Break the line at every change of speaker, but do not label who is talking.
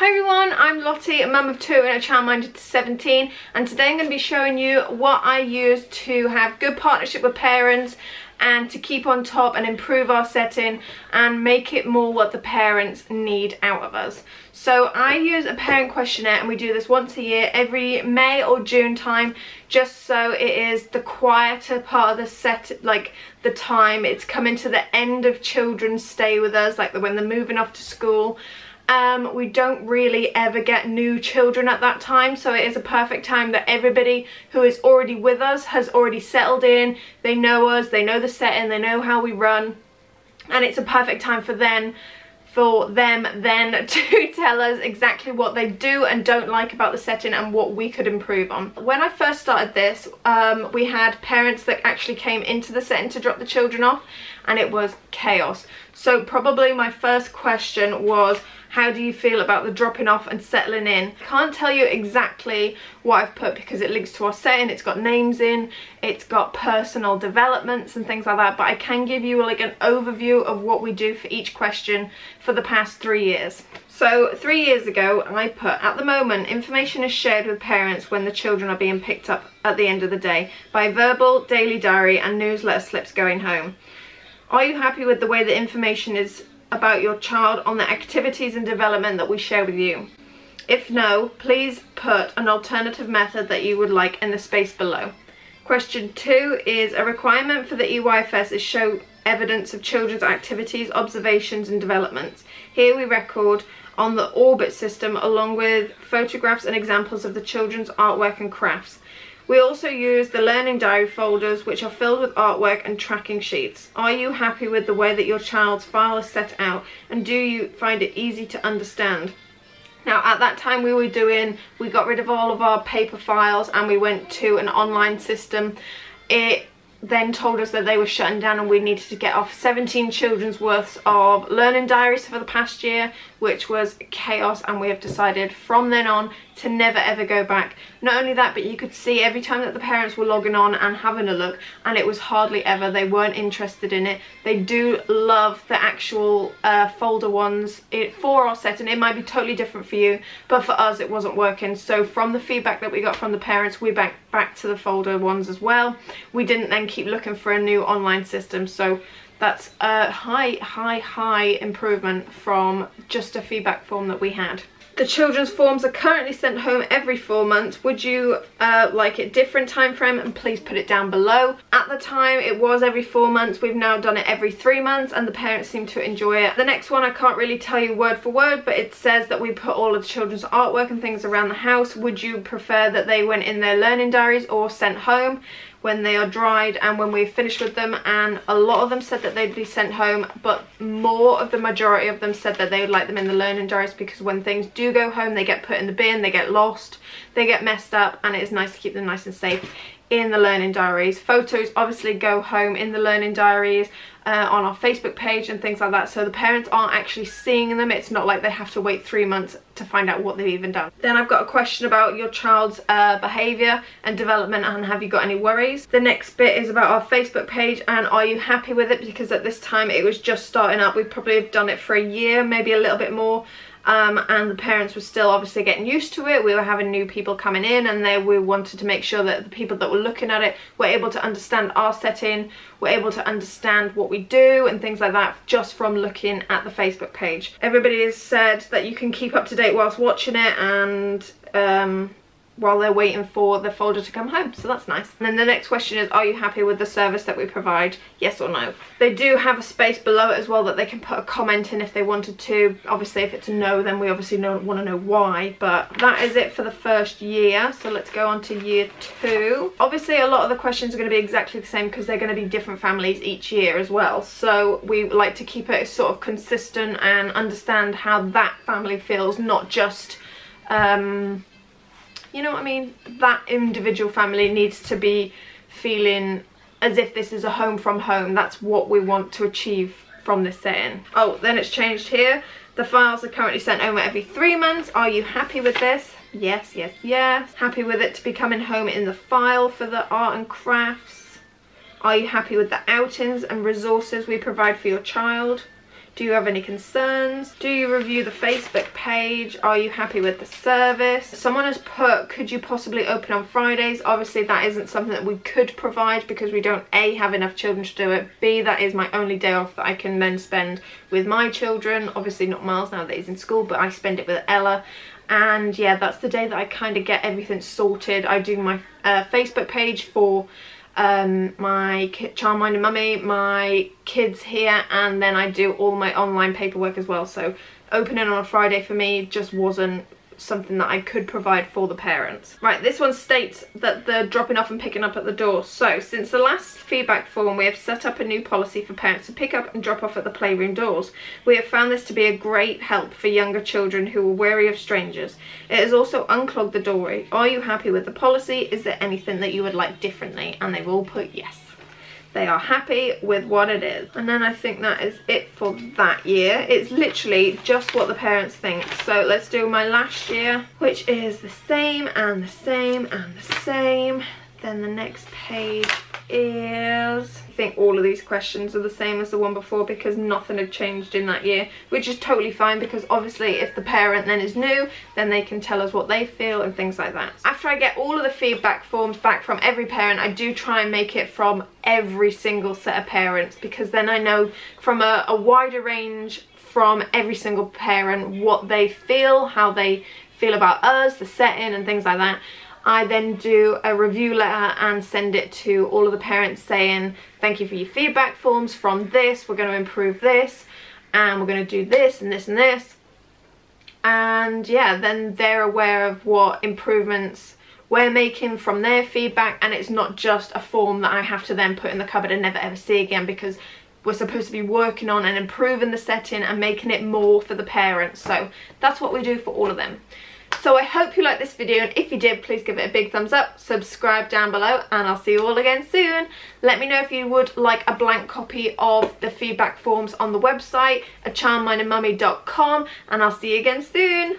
Hi everyone, I'm Lottie, a mum of 2 and a childminder to 17, and today I'm going to be showing you what I use to have good partnership with parents and to keep on top and improve our setting and make it more what the parents need out of us. So I use a parent questionnaire, and we do this once a year, every May or June time, just so it is the quieter part of the set, like the time it's coming to the end of children's stay with us, like when they're moving off to school. We don't really ever get new children at that time, so it is a perfect time that everybody who is already with us has already settled in, they know us, they know the setting, they know how we run, and it's a perfect time for them then to tell us exactly what they do and don't like about the setting and what we could improve on. When I first started this, we had parents that actually came into the setting to drop the children off, and it was chaos. So probably my first question was, how do you feel about the dropping off and settling in? I can't tell you exactly what I've put because it links to our setting, it's got names in, it's got personal developments and things like that, but I can give you like an overview of what we do for each question for the past 3 years. So 3 years ago I put, at the moment, information is shared with parents when the children are being picked up at the end of the day by verbal, daily diary and newsletter slips going home. Are you happy with the way the information is about your child on the activities and development that we share with you? If no, please put an alternative method that you would like in the space below. Question 2 is, a requirement for the EYFS is show evidence of children's activities, observations and developments. Here we record on the orbit system along with photographs and examples of the children's artwork and crafts. We also use the learning diary folders, which are filled with artwork and tracking sheets. Are you happy with the way that your child's file is set out, and do you find it easy to understand? Now at that time we got rid of all of our paper files and we went to an online system. It then told us that they were shutting down and we needed to get off 17 children's worth of learning diaries for the past year, which was chaos, and we have decided from then on to never ever go back. Not only that, but you could see every time that the parents were logging on and having a look, and it was hardly ever, they weren't interested in it. They do love the actual folder ones for our setting. It might be totally different for you, but for us it wasn't working. So from the feedback that we got from the parents, we back to the folder ones as well. We didn't then keep looking for a new online system, so that's a high improvement from just a feedback form that we had. The children's forms are currently sent home every 4 months. Would you like it different time frame? And please put it down below. At the time it was every 4 months. We've now done it every 3 months and the parents seem to enjoy it. The next one I can't really tell you word for word, but it says that we put all of the children's artwork and things around the house. Would you prefer that they went in their learning diaries or sent home when they are dried and when we've finished with them? And a lot of them said that they'd be sent home, but more of the majority of them said that they would like them in the learning diaries, because when things do go home they get put in the bin, they get lost, they get messed up, and it is nice to keep them nice and safe in the learning diaries. Photos obviously go home in the learning diaries on our Facebook page and things like that, so the parents aren't actually seeing them. It's not like they have to wait 3 months to find out what they've even done. Then I've got a question about your child's behaviour and development, and have you got any worries? The next bit is about our Facebook page, and are you happy with it? Because at this time it was just starting up. We probably have done it for a year, maybe a little bit more. And the parents were still obviously getting used to it. We were having new people coming in, and we wanted to make sure that the people that were looking at it were able to understand our setting, were able to understand what we do and things like that just from looking at the Facebook page. Everybody has said that you can keep up to date whilst watching it and while they're waiting for the folder to come home, so that's nice. And then the next question is, are you happy with the service that we provide? Yes or no. They do have a space below it as well that they can put a comment in if they wanted to. Obviously if it's a no, then we obviously want to know why, but that is it for the first year. So let's go on to year 2. Obviously a lot of the questions are going to be exactly the same because they're going to be different families each year as well, so we like to keep it sort of consistent and understand how that family feels, not just you know what I mean? That individual family needs to be feeling as if this is a home from home. That's what we want to achieve from this setting. Oh, then it's changed here. The files are currently sent home every 3 months. Are you happy with this? Yes, yes, yes. Happy with it to be coming home in the file for the art and crafts? Are you happy with the outings and resources we provide for your child? Do you have any concerns? Do you review the Facebook page? Are you happy with the service? Someone has put, could you possibly open on Fridays? Obviously that isn't something that we could provide because we don't A, have enough children to do it, B, that is my only day off that I can then spend with my children. Obviously not Miles now that he's in school, but I spend it with Ella. And yeah, that's the day that I kind of get everything sorted. I do my Facebook page for my Childminding Mummy, my kids here, and then I do all my online paperwork as well. So opening on a Friday for me just wasn't something that I could provide for the parents. Right, this one states that they're dropping off and picking up at the door. So since the last feedback form, we have set up a new policy for parents to pick up and drop off at the playroom doors. We have found this to be a great help for younger children who are wary of strangers. It has also unclogged the doorway. Are you happy with the policy? Is there anything that you would like differently? And they've all put yes. They are happy with what it is. And then I think that is it for that year. It's literally just what the parents think. So let's do my last year, which is the same and the same and the same. Then the next page is, I think all of these questions are the same as the one before because nothing had changed in that year, which is totally fine because obviously if the parent then is new, then they can tell us what they feel and things like that. After I get all of the feedback forms back from every parent, I do try and make it from every single set of parents because then I know from a wider range from every single parent what they feel, how they feel about us, the setting and things like that. I then do a review letter and send it to all of the parents saying, thank you for your feedback forms from this, we're going to improve this, and we're going to do this and this and this. And yeah, then they're aware of what improvements we're making from their feedback, and it's not just a form that I have to then put in the cupboard and never ever see again because we're supposed to be working on and improving the setting and making it more for the parents. So that's what we do for all of them. So I hope you liked this video, and if you did, please give it a big thumbs up, subscribe down below, and I'll see you all again soon. Let me know if you would like a blank copy of the feedback forms on the website at childmindingmummy.com, and I'll see you again soon.